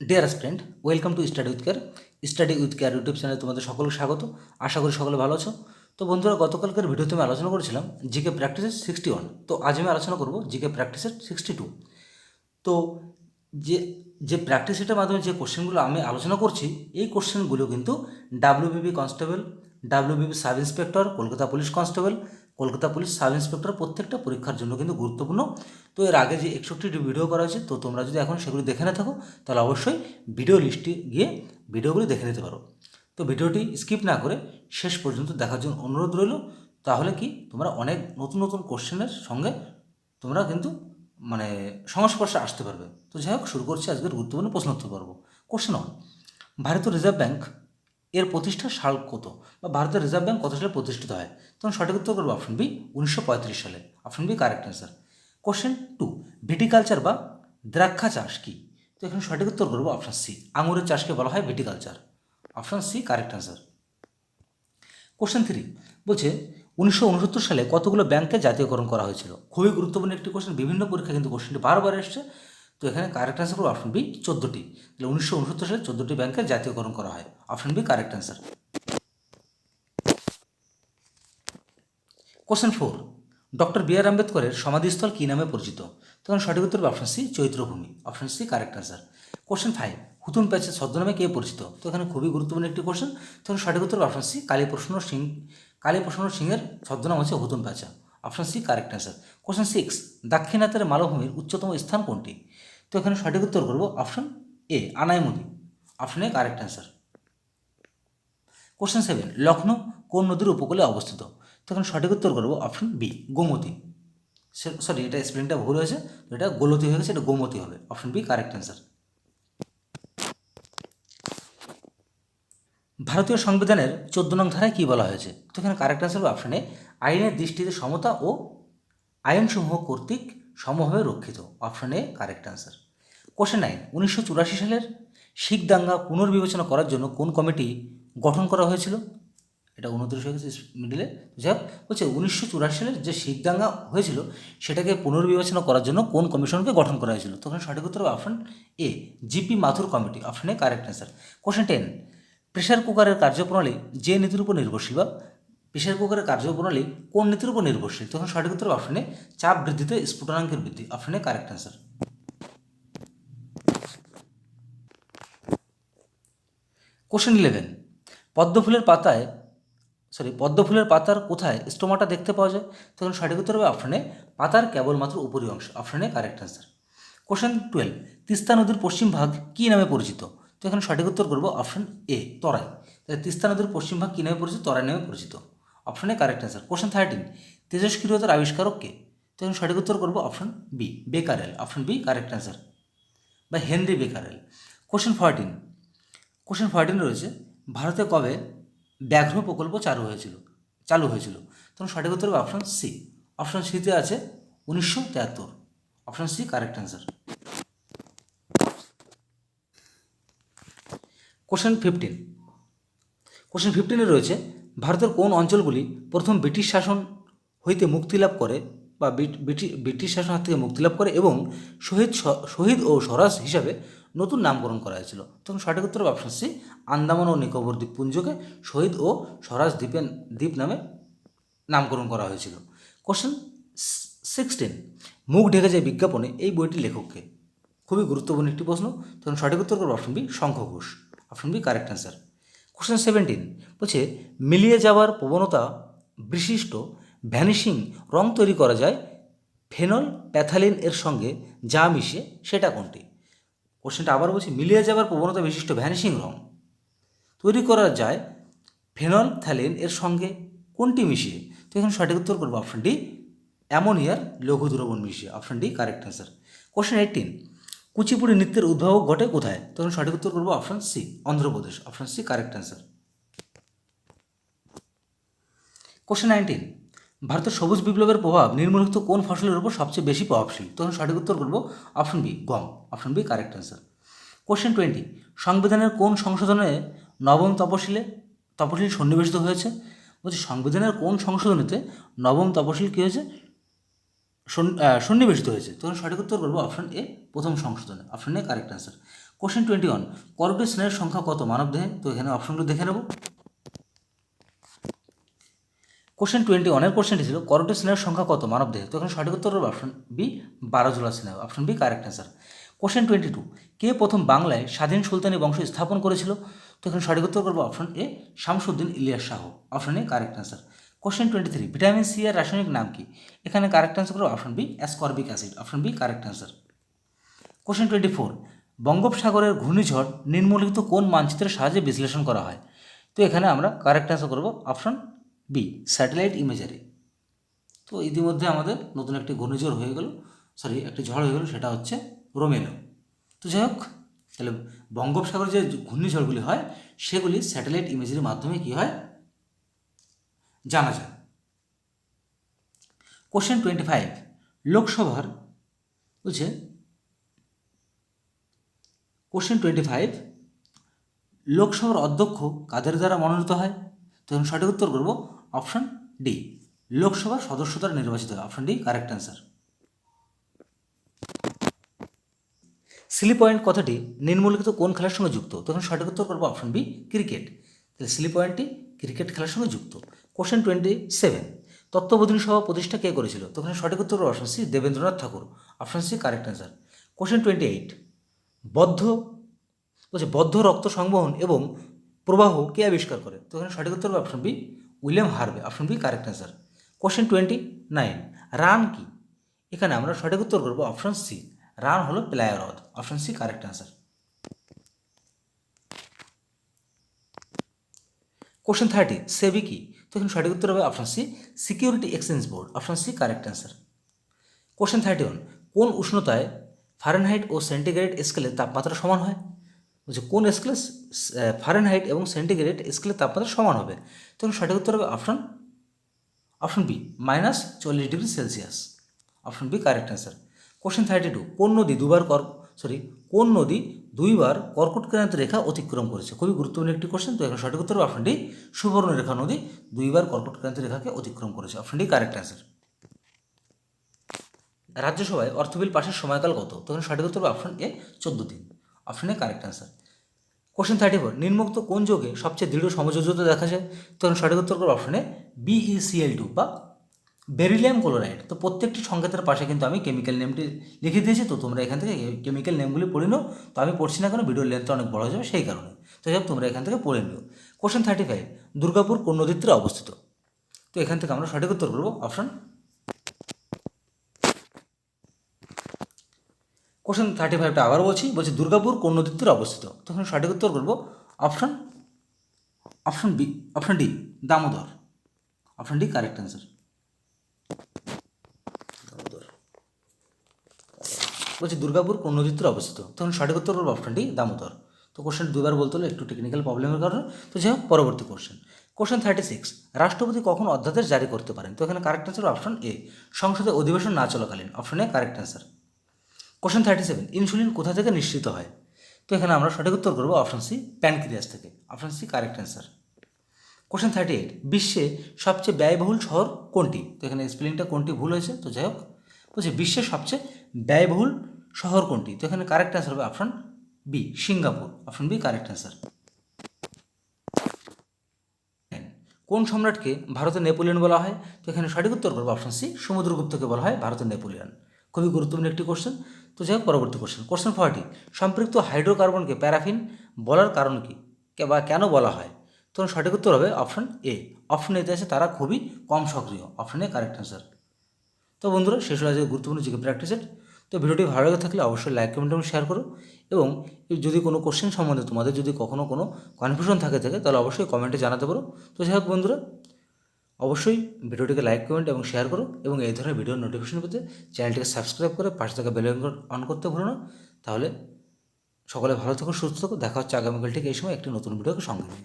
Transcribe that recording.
Dear student, welcome to study with care YouTube চ্যানেলে তোমাদের সকলকে স্বাগত। আশা করি সকলে ভালো আছো। তো বন্ধুরা, গতকালকের ভিডিওতে আমি আলোচনা করেছিলাম জিকে প্র্যাকটিসের 61। তো আজ আমি আলোচনা করব জিকে প্র্যাকটিসের 62। তো যে যে প্র্যাকটিস সেটের মাধ্যমে যে কোশ্চেনগুলো আমি আলোচনা করছি, এই কোশ্চেনগুলো কিন্তু WBP constable, WBP sub inspector, Kolkata police constable, Kolkata police sub inspector প্রত্যেকটা পরীক্ষার জন্য কিন্তু গুরুত্বপূর্ণ। তো এর আগে যে 61টি ভিডিও করা হয়েছে, তো তোমরা যদি এখন সেগুলি দেখে না থাকো তাহলে অবশ্যই ভিডিও লিস্টে গিয়ে ভিডিওগুলি দেখে নিতে পারো। তো ভিডিওটি স্কিপ না করে শেষ পর্যন্ত দেখার জন্য অনুরোধ রইল। তাহলে কি তোমরা অনেক নতুন নতুন কোশ্চেনের সঙ্গে তোমরা কিন্তু মানে সংস্পর্শে আসতে পারবে। তো যাই হোক, শুরু করছি আজকের গুরুত্বপূর্ণ প্রশ্নোত্তর পর্ব। কোশ্চেন 1, ভারতীয় রিজার্ভ ব্যাংক এর প্রতিষ্ঠার সাল কত, বা ভারতের রিজার্ভ ব্যাংক কত সালে প্রতিষ্ঠিত হয়? তখন সঠিক উত্তর করবো অপশন বি, 1935 সালে। Option B correct answer. Question 2, viticulture বা দ্রাক্ষা চাষ কি? তো এখানে সঠিক উত্তর করবো অপশন সি, আঙুরের চাষকে বলা হয় viticulture. Option C correct answer. Question 3 বলছে 1969 সালে কতগুলো ব্যাংককে জাতীয়করণ করা হয়েছিল? খুবই গুরুত্বপূর্ণ একটি কোশ্চেন, বিভিন্ন পরীক্ষা কিন্তু কোশ্চেনটি বারবার এসছে। তো এখানে কারেক্ট অ্যান্সার করবো অপশন বি, 14টি। তাহলে 1969 সালে 14টি ব্যাংকে জাতীয়করণ করা হয়। Option B correct answer. Question 4, doctor B R আম্বেদকরের সমাধিস্থল কী নামে পরিচিত? তখন সঠিক উত্তর option C, Chaitrabhumi. Option C correct answer. Question 5, Hutom প্যাচের ছদ্মনামে কে পরিচিত? তো এখানে খুবই গুরুত্বপূর্ণ একটি কোশ্চেন। তখন সঠিক উত্তর অপশন সি, কালীপ্রসন্ন সিংয়ের ছদ্মনাম হচ্ছে Hutom Pyancha. Option C correct answer. Question 6, দাক্ষিণাত্যের মালভূমির উচ্চতম স্থান কোনটি? তো এখানে সঠিক উত্তর করব option A, Anamudi. Option A correct answer. Question 7, Lucknow কোন নদীর উপকূলে অবস্থিত? তখন সঠিক উত্তর করব অপশন বি, গোমতী। সরি, এটা স্পেলিংটা ভুল হয়েছে, এটা গোলতী হয়ে গেছে, এটা গোমতী হবে। Option B correct answer. ভারতীয় সংবিধানের 14 নং ধারায় কী বলা হয়েছে? তো এখানে কারেক্ট অ্যান্সার হবে অপশন এ, আইনের দৃষ্টিতে সমতা ও আইনসমূহ কর্তৃক সমভাবে রক্ষিত। Option A correct answer. Question 9, 1984 সালের শিখ দাঙ্গা পুনর্বিবেচনা করার জন্য কোন কমিটি গঠন করা হয়েছিল? এটা 29 হয়ে গেছে মিডিলে। যাই হোক, বলছে 1984 সালের যে শিখ দাঙ্গা হয়েছিল সেটাকে পুনর্বিবেচনা করার জন্য কোন কমিশনকে গঠন করা হয়েছিল? তখন সঠিক উত্তর হবে option A, GP Mathur committee. Option A correct answer. Question 10, pressure কুকারের কার্যপ্রণালী যে নীতির উপর নির্ভরশীল, বা প্রেশার কুকারের কার্যপ্রণালী কোন নীতির উপর নির্ভরশীল? তখন সঠিক উত্তর হবে অপশন এ, চাপ বৃদ্ধিতে স্ফুটনাঙ্কের বৃদ্ধি। Option A correct answer. Question 11, পদ্মফুলের পাতায় পদ্মফুলের পাতার কোথায় স্টোমাটা দেখতে পাওয়া যায়? তখন সঠিক উত্তর হবে অপশন এ, পাতার কেবলমাত্র উপরি অংশ। Option A correct answer. Question 12, Teesta নদীর পশ্চিম ভাগ কী নামে পরিচিত? তো এখানে সঠিক উত্তর করবো অপশন এ, তরাই। তাহলে তিস্তা নদীর পশ্চিম ভাগ কী নামে পরিচিত? তরাই নামে পরিচিত। Option A correct answer. Question 13, তেজস্ক্রিয়তার আবিষ্কারক কে? তো এখানে সঠিক উত্তর করবো option B, Becquerel. Option B correct answer, বা হেনরি বেকারেল। কোশ্চেন 14, রয়েছে ভারতে কবে ব্যাঘ্র প্রকল্প চালু হয়েছিল? তখন সঠিক উত্তর হবে অপশন সি। অপশন সিতে আছে 1973। Option C correct answer. Question 15 রয়েছে ভারতের কোন অঞ্চলগুলি প্রথম ব্রিটিশ শাসন হইতে মুক্তি লাভ করে, বা ব্রিটিশ শাসন হাত থেকে মুক্তি লাভ করে এবং শহীদ ও স্বরাজ হিসাবে নতুন নামকরণ করা হয়েছিল? তখন সঠিক উত্তর হবে অপশন সি, আন্দামান ও নিকোবর দ্বীপপুঞ্জকে শহীদ ও স্বরাজ দ্বীপ নামে নামকরণ করা হয়েছিল। কোশ্চেন 16, মুখ ঢেকে যায় বিজ্ঞাপনে এই বইটির লেখককে? খুবই গুরুত্বপূর্ণ একটি প্রশ্ন। তখন সঠিক উত্তর করবো option B, Shankha Ghosh. Option B correct answer. Question 17 বলছে মিলিয়ে যাওয়ার প্রবণতা বিশিষ্ট ভ্যানিশিং রং তৈরি করা যায় ফেনল প্যাথালিন এর সঙ্গে যা মিশে, সেটা কোনটি? কোশ্চেনটা আবার বলছি, মিলিয়ে যাওয়ার প্রবণতা বিশিষ্ট ভ্যানিশিং রং তৈরি করা যায় ফেনল থ্যালিন এর সঙ্গে কোনটি মিশিয়ে? তো এখানে সঠিক উত্তর করবো অপশন ডি, অ্যামোনিয়ার লঘু দ্রবণ মিশিয়ে। Option D correct answer. Question 18, Kuchipudi নৃত্যের উদ্ভাবক ঘটে কোথায়? তখন সঠিক উত্তর করবো option C, Andhra Pradesh. Option C correct answer. Question 19, ভারতের সবুজ বিপ্লবের প্রভাব নিম্নলিখিত কোন ফসলের উপর সবচেয়ে বেশি প্রভাবশীল? তখন সঠিক উত্তর করবো অপশন বি, গম। Option B correct answer. Question 20, সংবিধানের কোন সংশোধনে নবম তপশিল সন্নিবেশিত হয়েছে? বলছি সংবিধানের কোন সংশোধনীতে নবম তপশিল কী হয়েছে, সন্নিবেশিত হয়েছে? তখন সঠিক উত্তর করবো অপশন এ, প্রথম সংশোধনে। Option A correct answer. Question 21, করোটির স্নায়ুর সংখ্যা কত মানবদেহে? তো এখানে অপশনগুলো দেখে নেব। কোশ্চেন 21 কোশ্চেনটি ছিল করোটির স্নায়ুর সংখ্যা কত মানবদেহে? তো এখানে সঠিক উত্তর হবে অপশন বি 12 জোড়া স্নায়ু, option B correct answer. Question 22, কে প্রথম বাংলায় স্বাধীন সুলতানি বংশ স্থাপন করেছিল? তো এখানে সঠিক উত্তর করবো option A Shamsuddin Ilyas Shah, option A correct answer. Question 23, vitamin C এর রাসায়নিক নাম কি? এখানে কারেক্ট অ্যান্সার করবো option B ascorbic acid, option B correct answer. Question 24, বঙ্গোপসাগরের ঘূর্ণিঝড় নিম্নলিখিত কোন মানচিত্রের সাহায্যে বিশ্লেষণ করা হয়? তো এখানে আমরা কারেক্ট অ্যান্সার করবো অপশন বি স্যাটেলাইট ইমেজারি। তো ইতিমধ্যে আমাদের নতুন একটি ঘূর্ণিঝড় হয়ে গেল, একটি ঝড় হয়ে গেল, সেটা হচ্ছে রোমেলো। তো যাই হোক, তাহলে বঙ্গোপসাগরে যে ঘূর্ণিঝড়গুলি হয় সেগুলি স্যাটেলাইট ইমেজারির মাধ্যমে কী হয় জানা যায়। কোশ্চেন 25, লোকসভার বুঝছে কোশ্চেন 25, লোকসভার অধ্যক্ষ কাদের দ্বারা মনোনীত হয়? তো এখন সঠিক উত্তর করব অপশন ডি লোকসভার সদস্য দ্বারা নির্বাচিত হয়, option D correct answer. Slip point কথাটি নিম্নলিখিত কোন খেলার সঙ্গে যুক্ত? তখন সঠিক উত্তর করবো অপশন বি ক্রিকেট। তাহলে স্লিপ পয়েন্টটি ক্রিকেট খেলার সঙ্গে যুক্ত। কোশ্চেন 27, তত্ত্ববোধিনী সভা প্রতিষ্ঠা কে করেছিল? তখন সঠিক উত্তর করবো option C Debendranath Thakur, option C correct answer. Question 28, বদ্ধ বদ্ধ রক্ত সংবহন এবং প্রবাহ কে আবিষ্কার করে? তো এখানে সঠিক উত্তর হবে option B William Harvey, option B correct answer. Question 29, Rann কি? এখানে আমরা সঠিক উত্তর করবো অপশন সি রান হলো প্লায় হ্রদ, option C correct answer. Question 30, SEBI কি? তো এখানে সঠিক উত্তর হবে option C security exchange board, option C correct answer. Question 31, কোন উষ্ণতায় ফারেনহাইট ও সেন্টিগ্রেড স্কেলের তাপমাত্রা সমান হয়? কোন স্কেলে ফারেনহাইট এবং সেন্টিগ্রেড স্কেলের তাপমাত্রা সমান হবে? তখন সঠিক উত্তর হবে option B -40°C, option B correct answer. Question 32, কোন নদী দুইবার কর্কটক্রান্ত রেখা অতিক্রম করেছে? খুবই গুরুত্বপূর্ণ একটি কোশ্চেন। তো এখানে সঠিক উত্তর হবে অপশন ডি সুবর্ণরেখা নদী দুইবার কর্কটক্রান্ত রেখাকে অতিক্রম করেছে, অপশন ডি কারেক্ট অ্যান্সার। রাজ্যসভায় অর্থ বিল পাশের সময়কাল কত? তখন সঠিক উত্তর হবে অপশন এ 14 দিন, option A correct answer. Question 34, নিম্নোক্ত কোন যোগে সবচেয়ে দৃঢ় সমযোজতা দেখা যায়? তখন সঠিক উত্তর করবো অপশনে BeCl2 বা বেরিলিয়াম ক্লোরাইড। তো প্রত্যেকটি সংকেতের পাশে কিন্তু আমি কেমিক্যাল নেমটি লিখে দিয়েছি, তো তোমরা এখান থেকে কেমিক্যাল নেমগুলি পড়ে নিও। তো আমি পড়ছি না, কেন ভিডিওর লেন্থটা অনেক বড় হয়ে যাবে সেই কারণে। তো যাই হোক, তোমরা এখান থেকে পড়ে নিও। কোশ্চেন 35, দুর্গাপুর কোন নদীর তীরে অবস্থিত? তো এখান থেকে আমরা সঠিক উত্তর করবো অপশন কোশ্চেন 35টা আবার বলছি দুর্গাপুর কোন নদীর তীরে অবস্থিত? তখন সঠিক উত্তর করবো option B option D Damodar, option D correct answer. Durgapur কোন নদীর তীরে অবস্থিত? তখন সঠিক উত্তর করবো অপশন ডি দামোদর। তো কোশ্চেন দুইবার বলতে হলো, একটু টেকনিক্যাল প্রবলেমের কারণে। তো যাই হোক, পরবর্তী কোশ্চেন 36, রাষ্ট্রপতি কখন অধ্যাদেশ জারি করতে পারেন? তো এখানে কারেক্ট অ্যান্সার অপশন এ সংসদে অধিবেশন না চলাকালীন, option A correct answer. Question 37, insulin কোথা থেকে নিঃসৃত হয়? তো এখানে আমরা সঠিক উত্তর করবো অপশন সি প্যানক্রিয়াস থেকে, option C correct answer. Question 38, বিশ্বে সবচেয়ে ব্যয়বহুল শহর কোনটি? তো এখানে স্পেলিংটা কোনটি ভুল হয়েছে, তো যাই হোক বিশ্বের সবচেয়ে ব্যয়বহুল শহর কোনটি? তো এখানে কারেক্ট অ্যান্সার হবে option B Singapore, option B correct answer. কোন সম্রাটকে ভারতের নেপোলিয়ন বলা হয়? তো এখানে সঠিক উত্তর করবো অপশন সি সমুদ্রগুপ্তকে বলা হয় ভারতের নেপোলিয়ন। খুবই গুরুত্বপূর্ণ একটি কোশ্চেন। তো যাই হোক, পরবর্তী কোশ্চেন 40, সম্পৃক্ত হাইড্রোকার্বনকে প্যারাফিন বলার কারণ কি বা কেন বলা হয়? তো সঠিক উত্তর হবে অপশন এ, অপশন এতে আছে তারা খুবই কম সক্রিয়, অপশন এ কারেক্ট অ্যান্সার। তো বন্ধুরা, শেষ হয়ে যায় গুরুত্বপূর্ণ জিকে প্র্যাকটিস সেট। তো ভিডিওটি ভালো লেগে থাকলে অবশ্যই লাইক কমেন্ট এবং শেয়ার করো, এবং যদি কোনো কোশ্চেন সম্বন্ধে তোমাদের যদি কখনো কোনো কনফিউশন থাকে তাহলে অবশ্যই কমেন্টে জানাতে পারো। তো যাই হোক বন্ধুরা, অবশ্যই ভিডিওটিকে লাইক কমেন্ট এবং শেয়ার করো, এবং এই ধরনের ভিডিওর নোটিফিকেশন পেতে চ্যানেলটিকে সাবস্ক্রাইব করে পাশে থাকা বেল আইকন অন করতে ভুলো না। তাহলে সকলে ভালো থেকো, সুস্থ থেকো, দেখা হচ্ছে আগামীকাল ঠিক এই সময় একটি নতুন ভিডিওকে সঙ্গে নিয়ে।